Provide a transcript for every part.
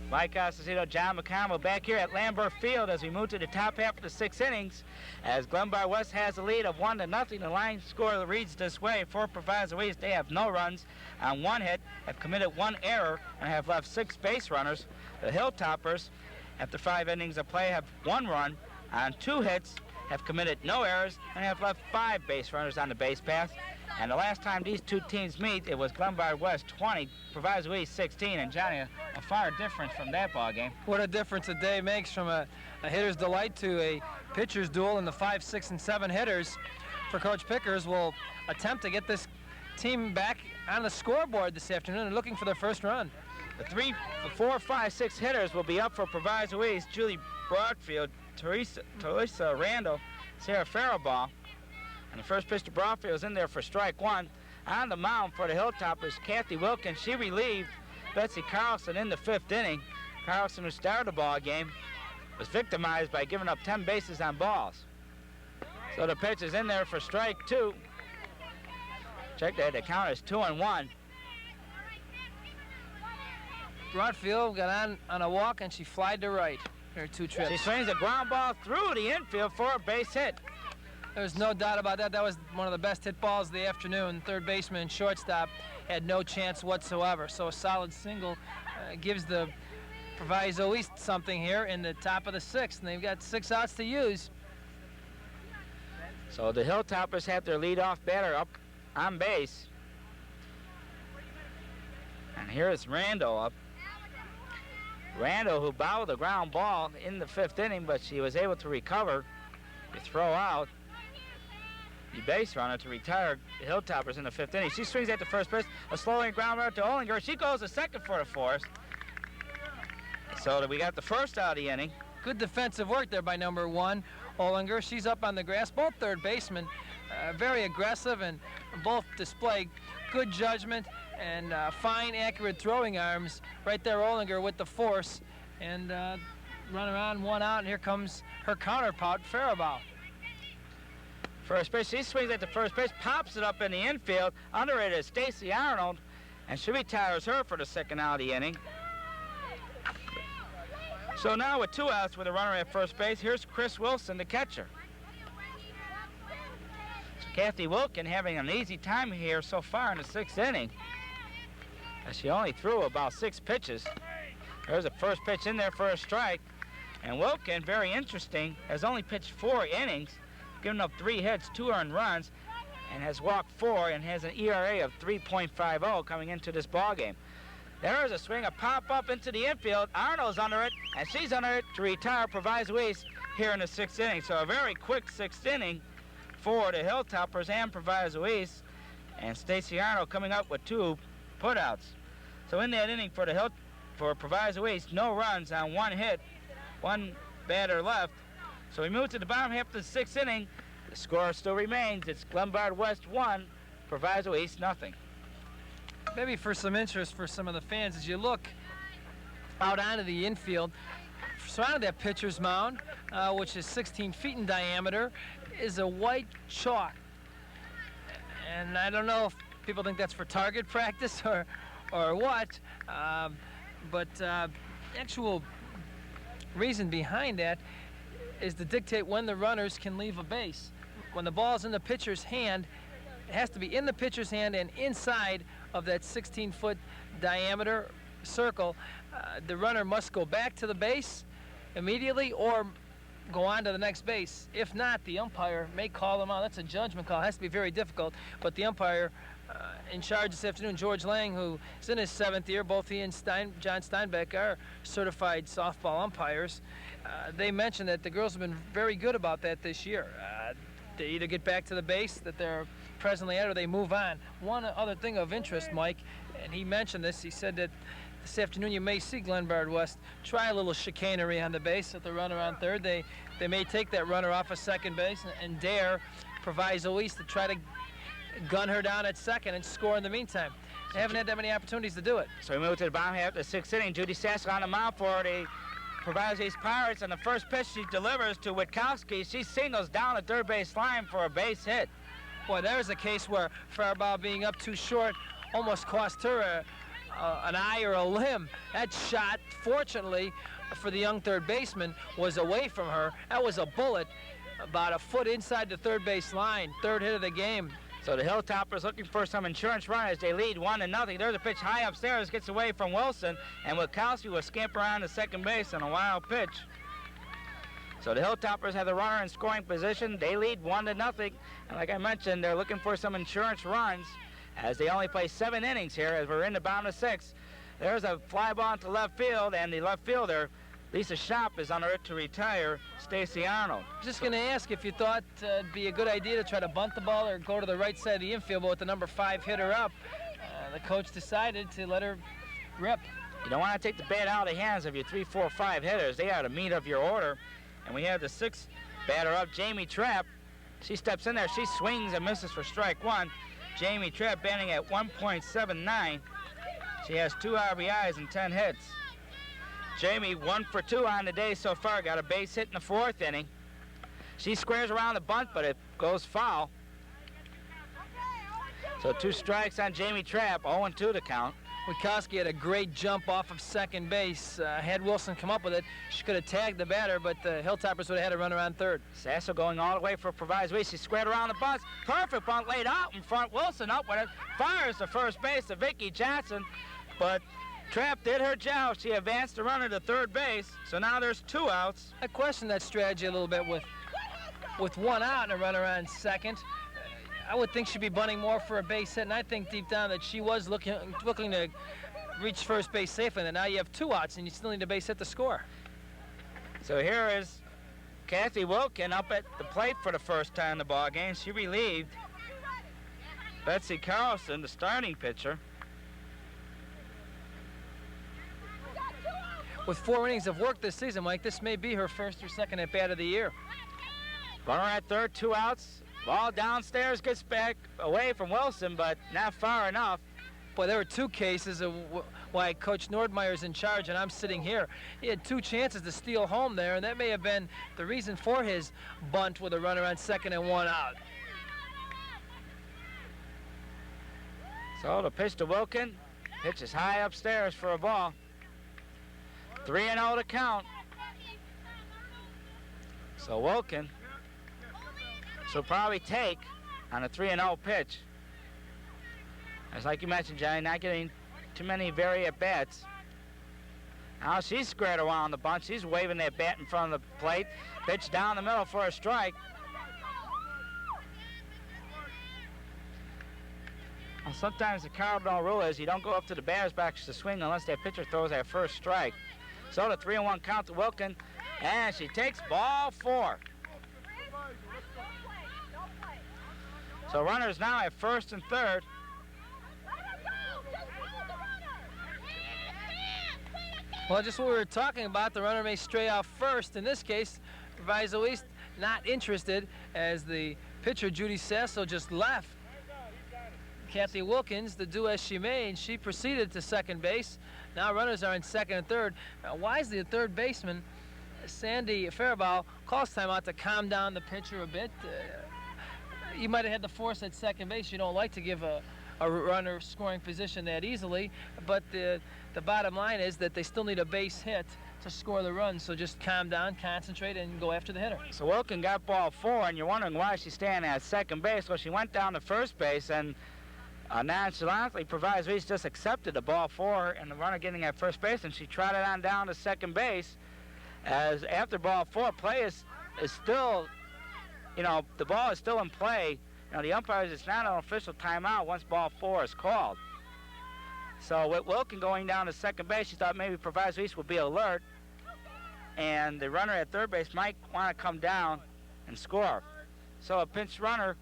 Mike Esposito, John McConnell back here at Lambert Field as we move to the top half of the 6 innings. As Glenbard West has a lead of 1-0. The line score reads this way. For Proviso East, they have no runs on 1 hit, have committed 1 error, and have left 6 base runners. The Hilltoppers, after 5 innings of play, have 1 run on 2 hits, have committed no errors, and have left 5 base runners on the base path. And the last time these two teams meet, it was Glenbard West 20, Proviso East 16. And Johnny, a far difference from that ball game. What a difference a day makes from a hitter's delight to a pitcher's duel, and the 5, 6, and 7 hitters for Coach Pickers will attempt to get this team back on the scoreboard this afternoon and looking for their first run. The 4, 5, 6 hitters will be up for Proviso East: Julie Broadfield, Teresa Randall, Sarah Faraball. And the first pitch to Broadfield is in there for strike 1. On the mound for the Hilltoppers, Kathy Wilkins. She relieved Betsy Carlson in the 5th inning. Carlson, who started the ball game, was victimized by giving up 10 bases on balls. So the pitch is in there for strike 2. Check that, the count is 2-1. Broadfield got on a walk and she flied to right. Her 2 trips. She swings a ground ball through the infield for a base hit. There's no doubt about that. That was one of the best hit balls of the afternoon. Third baseman and shortstop had no chance whatsoever. So a solid single gives the Proviso East something here in the top of the 6th, and they've got 6 outs to use. So the Hilltoppers have their leadoff batter up on base. And here is Randall up. Randall, who bowled the ground ball in the 5th inning, but she was able to recover to throw out the base runner to retire the Hilltoppers in the 5th inning. She swings at the first pitch, a slowing ground runner to Olinger. She goes to second for the Forest. So that we got the first out of the inning. Good defensive work there by number 1, Olinger. She's up on the grass. Both third basemen very aggressive, and both display good judgment and fine, accurate throwing arms. Right there, Olinger with the force, and runner on, 1 out, and here comes her counterpart, Faraball. First pitch, she swings at the first pitch, pops it up in the infield. Under it is Stacy Arnold, and she retires her for the 2nd out of the inning. So now with 2 outs with a runner at first base, here's Chris Wilson, the catcher. So Kathy Wilkin having an easy time here so far in the 6th inning, as she only threw about 6 pitches. There's a first pitch in there for a strike. And Wilkin, very interesting, has only pitched 4 innings, given up 3 hits, 2 earned runs, and has walked 4 and has an ERA of 3.50 coming into this ball game. There is a swing, a pop-up into the infield. Arnold's under it, and she's under it to retire Proviso East here in the 6th inning. So a very quick 6th inning for the Hilltoppers and Proviso East, and Stacy Arnold coming up with 2 putouts. So in that inning for Proviso East, no runs on 1 hit, 1 batter left. So we move to the bottom half of the 6th inning. The score still remains. It's Glenbard West 1, Proviso East 0. Maybe for some interest for some of the fans, as you look out onto the infield, surrounding that pitcher's mound, which is 16 feet in diameter, is a white chalk. And I don't know if people think that's for target practice or what, but actual reason behind that is to dictate when the runners can leave a base. When the ball's in the pitcher's hand, it has to be in the pitcher's hand and inside of that 16-foot diameter circle. The runner must go back to the base immediately or go on to the next base. If not, the umpire may call them out. That's a judgment call. It has to be very difficult, but the umpire in charge this afternoon, George Lang, who is in his 7th year, both he and John Steinbeck are certified softball umpires. They mentioned that the girls have been very good about that this year. They either get back to the base that they're presently at or they move on. One other thing of interest, Mike, and he mentioned this, he said that this afternoon you may see Glenbard West try a little chicanery on the base with the runner on third. They may take that runner off of second base and dare Proviso East to try to gun her down at second and score in the meantime. They haven't had that many opportunities to do it. So we move to the bottom half of the 6th inning. Judy Sassel on the mound for the Proviso East Pirates, and the first pitch she delivers to Witkowski. She singles down the third base line for a base hit. Boy, there's a case where Faraball being up too short almost cost her an eye or a limb. That shot, fortunately for the young third baseman, was away from her. That was a bullet about a foot inside the third base line. Third hit of the game. So the Hilltoppers looking for some insurance runners. They lead 1-0. There's a pitch high upstairs, gets away from Wilson, and Witkowski will scamper around to second base on a wild pitch. So the Hilltoppers have the runner in scoring position. They lead 1-0. And like I mentioned, they're looking for some insurance runs as they only play 7 innings here as we're in the bottom of 6. There's a fly ball into left field, and the left fielder, Lisa Shop, is under it to retire Stacy Arnold. Just going to ask if you thought it'd be a good idea to try to bunt the ball or go to the right side of the infield, but with the number 5 hitter up, the coach decided to let her rip. You don't want to take the bat out of the hands of your 3, 4, 5 hitters. They are the meat of your order. And we have the 6th batter up, Jamie Trapp. She steps in there. She swings and misses for strike 1. Jamie Trapp batting at 1.79. She has 2 RBIs and 10 hits. Jamie 1 for 2 on the day so far. Got a base hit in the 4th inning. She squares around the bunt, but it goes foul. So 2 strikes on Jamie Trapp, 0-2 to count. Witkowski had a great jump off of second base. Had Wilson come up with it, she could have tagged the batter, but the Hilltoppers would have had a runner on third. Sasso going all the way for Proviso East. She squared around the bunt. Perfect bunt laid out in front. Wilson up with it. Fires to first base to Vicki Johnson, but Trapp did her job. She advanced the runner to third base, so now there's 2 outs. I question that strategy a little bit with 1 out and a runner on second. I would think she'd be bunting more for a base hit, and I think deep down that she was looking to reach first base safely, and now you have 2 outs, and you still need a base hit to score. So here is Kathy Wilkin up at the plate for the first time in the ball game. She relieved Betsy Carlson, the starting pitcher. With 4 innings of work this season, Mike, this may be her first or second at bat of the year. Runner at third, 2 outs. Ball downstairs, gets back away from Wilson, but not far enough. Boy, there were 2 cases of why Coach Nordmeyer's in charge, and I'm sitting here. He had 2 chances to steal home there, and that may have been the reason for his bunt with a runner on second and 1 out. So the pitch to Wilkin. Pitch is high upstairs for a ball. 3-0 to count. So Wilkin she'll probably take on a 3-0 pitch. As like you mentioned, Johnny, not getting too many very at-bats. Now she's squared around the bunt. She's waving that bat in front of the plate. Pitch down the middle for a strike. Well, sometimes the cardinal rule is you don't go up to the batter's box to swing unless that pitcher throws that first strike. So the 3-1 count to Wilkin, and she takes ball 4. So runners now at first and third. Well, just what we were talking about, the runner may stray off first. In this case, Proviso East not interested as the pitcher, Judy Sasso, just left Kathy Wilkins to do as she may, and she proceeded to second base. Now runners are in second and third. Now, wisely, the third baseman, Sandy Faribault, calls timeout to calm down the pitcher a bit. You might have had the force at second base. You don't like to give a runner scoring position that easily, but the bottom line is that they still need a base hit to score the run, so just calm down, concentrate, and go after the hitter. So Wilkin got ball 4, and you're wondering why she's standing at second base. Well, she went down to first base, and nonchalantly, Proviso East just accepted the ball 4 and the runner getting at first base, and she trotted on down to second base. As after ball 4, play is still, the ball is still in play. The umpires, it's not an official timeout once ball 4 is called. So with Wilkin going down to second base, she thought maybe Proviso East would be alert, and the runner at third base might want to come down and score. So a pinch runner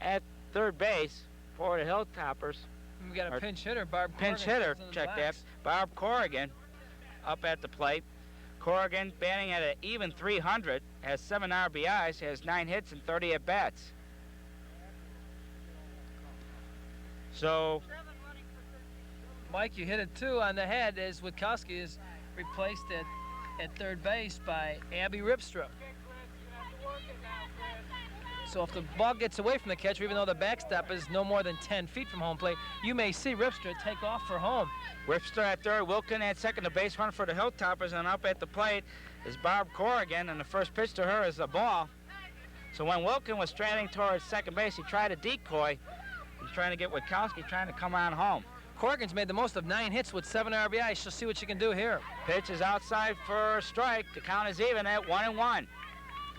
at third base for the Hilltoppers. We got a pinch hitter, Barb Corrigan. Pinch hitter, check that. Barb Corrigan up at the plate. Corrigan batting at an even 300, has 7 RBIs, has 9 hits and 30 at-bats. So, Mike, you hit it too on the head as Witkowski is replaced at third base by Abby Ripstrup. So if the ball gets away from the catcher, even though the backstop is no more than 10 feet from home plate, you may see Ripstra take off for home. Ripstra at third, Wilkin at second, the base runner for the Hilltoppers, and up at the plate is Barb Corrigan, and the first pitch to her is a ball. So when Wilkin was straining towards second base, he tried a decoy. He's trying to get Witkowski trying to come on home. Corrigan's made the most of 9 hits with 7 RBIs. She'll see what she can do here. Pitch is outside for a strike. The count is even at 1-1.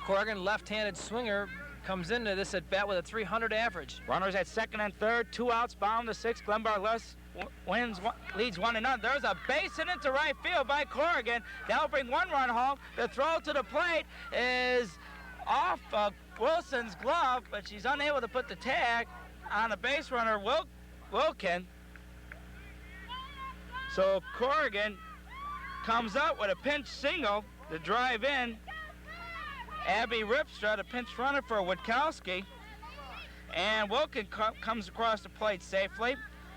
Corrigan, left-handed swinger, comes into this at bat with a 300 average. Runners at second and third, 2 outs, bottom to 6. Glenbard West leads 1-0. There's a base hit into right field by Corrigan. That'll bring 1 run home. The throw to the plate is off Wilson's glove, but she's unable to put the tag on the base runner, Wilkin. So Corrigan comes up with a pinch single to drive in Abby Ripstra, the pinch runner for Witkowski. And Wilkin comes across the plate safely.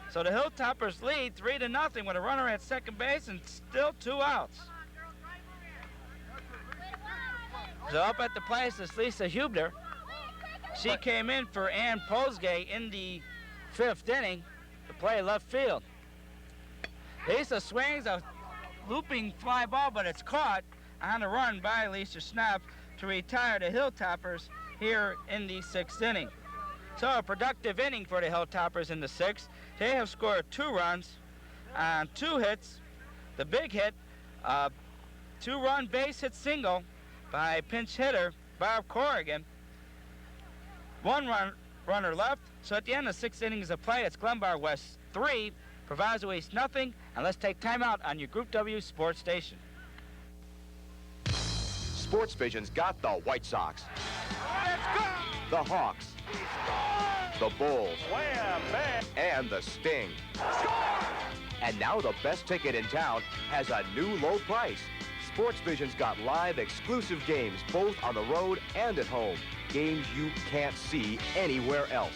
So the Hilltoppers lead 3-0 with a runner at second base and still 2 outs. So up at the plate is Lisa Hubner. She came in for Ann Posgay in the 5th inning to play left field. Lisa swings a looping fly ball, but it's caught on the run by Lisa Schnapp to retire the Hilltoppers here in the 6th inning. So a productive inning for the Hilltoppers in the 6th. They have scored 2 runs on 2 hits. The big hit, 2-run base hit single by pinch hitter Barb Corrigan. 1 runner left. So at the end of 6 innings of play, it's Glenbard West 3, Proviso East nothing, and let's take time out on your Group W sports station. Sports Vision's got the White Sox, the Hawks, the Bulls, and the Sting. And now the best ticket in town has a new low price. Sports Vision's got live exclusive games both on the road and at home. Games you can't see anywhere else.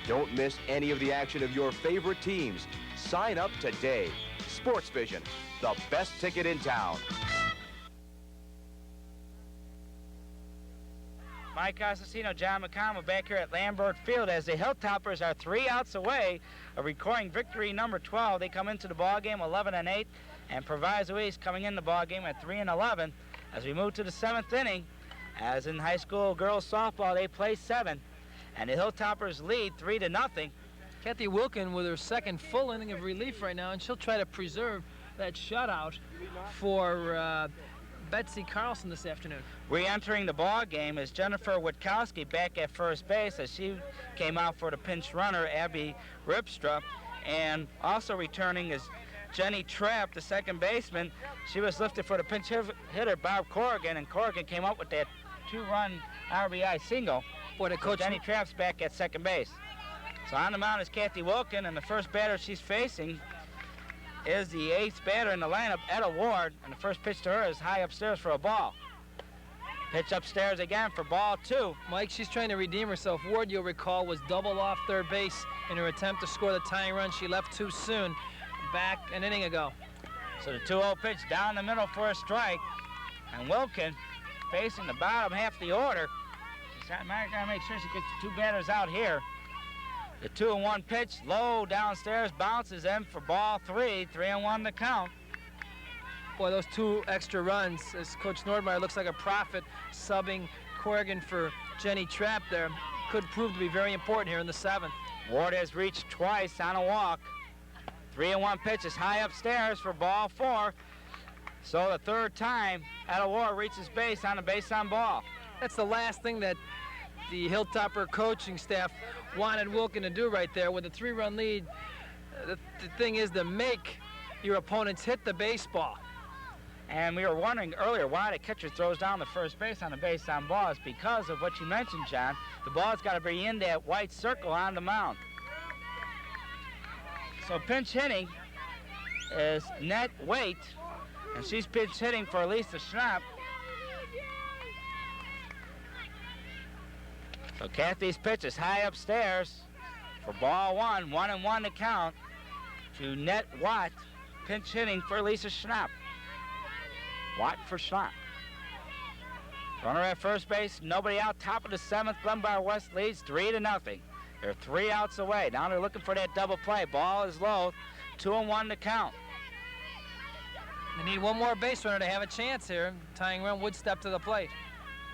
Don't miss any of the action of your favorite teams. Sign up today. Sports Vision, the best ticket in town. Mike Costantino, John McConnell back here at Lambert Field as the Hilltoppers are 3 outs away of recording victory number 12. They come into the ballgame 11-8, and Proviso East coming in the ballgame at 3-11. As we move to the 7th inning, as in high school girls softball, they play 7, and the Hilltoppers lead 3-0. Kathy Wilkin with her 2nd full inning of relief right now, and she'll try to preserve that shutout for Betsy Carlson this afternoon. Re-entering the ball game is Jennifer Witkowski back at first base as she came out for the pinch runner, Abby Ripstra. And also returning is Jenny Trapp, the second baseman. She was lifted for the pinch hitter, Bob Corrigan, and Corrigan came up with that 2-run RBI single. Boy, the coach. Jenny Trapp's back at second base. So on the mound is Kathy Wilkin, and the first batter she's facing is the 8th batter in the lineup, Etta Ward, and the first pitch to her is high upstairs for a ball. Pitch upstairs again for ball 2. Mike, she's trying to redeem herself. Ward, you'll recall, was doubled off third base in her attempt to score the tying run. She left too soon back an inning ago. So the 2-0 pitch down the middle for a strike, and Wilkin facing the bottom half of the order. She's got to make sure she gets the 2 batters out here. The 2-1 pitch, low downstairs, bounces in for ball 3, 3-1 the count. Boy, those 2 extra runs, as Coach Nordmeyer looks like a prophet, subbing Corrigan for Jenny Trapp there, could prove to be very important here in the 7th. Ward has reached twice on a walk. 3-1 pitch is high upstairs for ball 4. So the 3rd time, Etta Ward reaches base on a base on ball. That's the last thing that the Hilltopper coaching staff wanted Wilkin to do right there with a 3-run lead. The thing is to make your opponents hit the baseball. And we were wondering earlier why the catcher throws down the first base on the base on ball. It's because of what you mentioned, John. The ball's got to be in that white circle on the mound. So pinch hitting is Net Waite, and she's pinch hitting for Lisa Schnapp. So Kathy's pitch is high upstairs for ball 1, 1-1 to count to Net Watt, pinch hitting for Lisa Schnapp. Watt for Schnapp. Runner at first base, nobody out. Top of the 7th, Glenbard West leads 3-0. They're 3 outs away. Now they're looking for that double play. Ball is low, 2-1 to count. They need one more base runner to have a chance here. Tying run would step to the plate.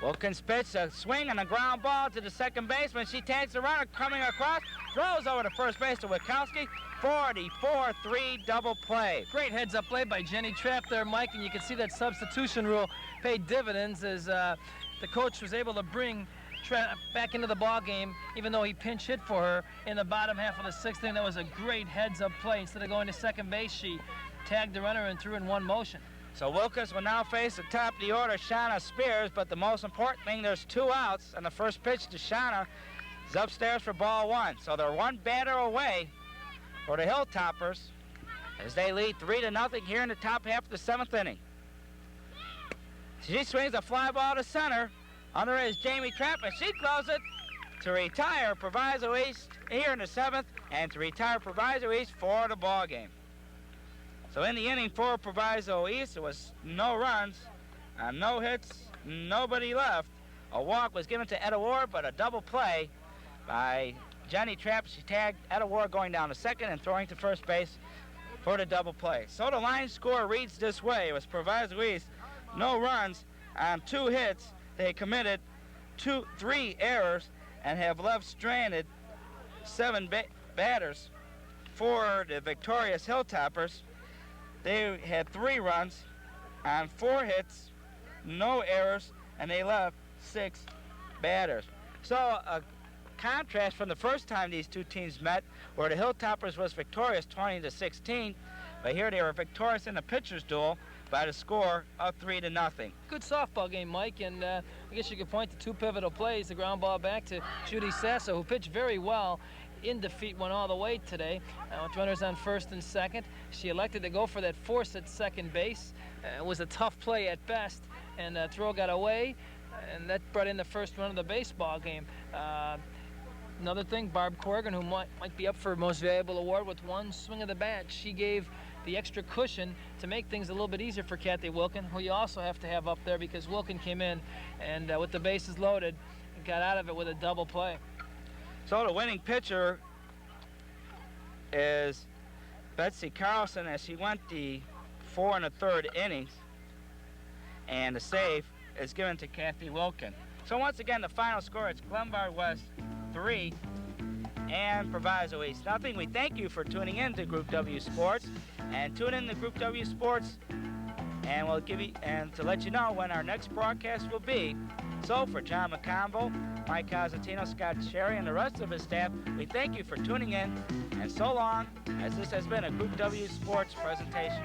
Wilkins pitch, a swing and a ground ball to the second baseman. She tags the runner coming across, throws over to first base to Witkowski. 44-3 double play. Great heads-up play by Jenny Trapp there, Mike, and you can see that substitution rule paid dividends as the coach was able to bring Trapp back into the ball game, even though he pinch hit for her in the bottom half of the 6th inning. That was a great heads-up play. Instead of going to second base, she tagged the runner and threw in one motion. So Wilkins will now face the top of the order, Shauna Spears, but the most important thing, there's 2 outs, and the first pitch to Shauna is upstairs for ball 1. So they're 1 batter away for the Hilltoppers as they lead 3-0 here in the top half of the 7th inning. She swings a fly ball to center. Under is Jamie Trapp, and she throws it to retire Proviso East here in the 7th, and to retire Proviso East for the ball game. So in the inning for Proviso East, it was no runs, no hits, nobody left. A walk was given to Etta Ward, but a double play by Jenny Trapp. She tagged Etta Ward going down to second and throwing to first base for the double play. So the line score reads this way. It was Proviso East, no runs on 2 hits. They committed 3 errors and have left stranded 7 batters for the victorious Hilltoppers. They had 3 runs on 4 hits, no errors, and they left 6 batters. So a contrast from the first time these 2 teams met, where the Hilltoppers was victorious 20-16, but here they were victorious in the pitcher's duel by the score of 3-0. Good softball game, Mike, and I guess you could point to 2 pivotal plays. The ground ball back to Judy Sasso, who pitched very well in defeat, went all the way today. With runners on first and second, she elected to go for that force at second base. It was a tough play at best, and the throw got away, and that brought in the first run of the baseball game. Another thing, Barb Corrigan, who might be up for Most Valuable Award with 1 swing of the bat, she gave the extra cushion to make things a little bit easier for Kathy Wilkin, who you also have to have up there because Wilkin came in and with the bases loaded, got out of it with a double play. So the winning pitcher is Betsy Carlson as she went the 4 1/3 innings, and the save is given to Kathy Wilkin. So once again, the final score is Glenbard West 3 and Proviso East 0. We thank you for tuning in to Group W Sports, and tune in to Group W Sports, and we'll give you to let you know when our next broadcast will be. So for John McConville, Mike Cosentino, Scott Sherry, and the rest of his staff, we thank you for tuning in, and so long, as this has been a Group W Sports presentation.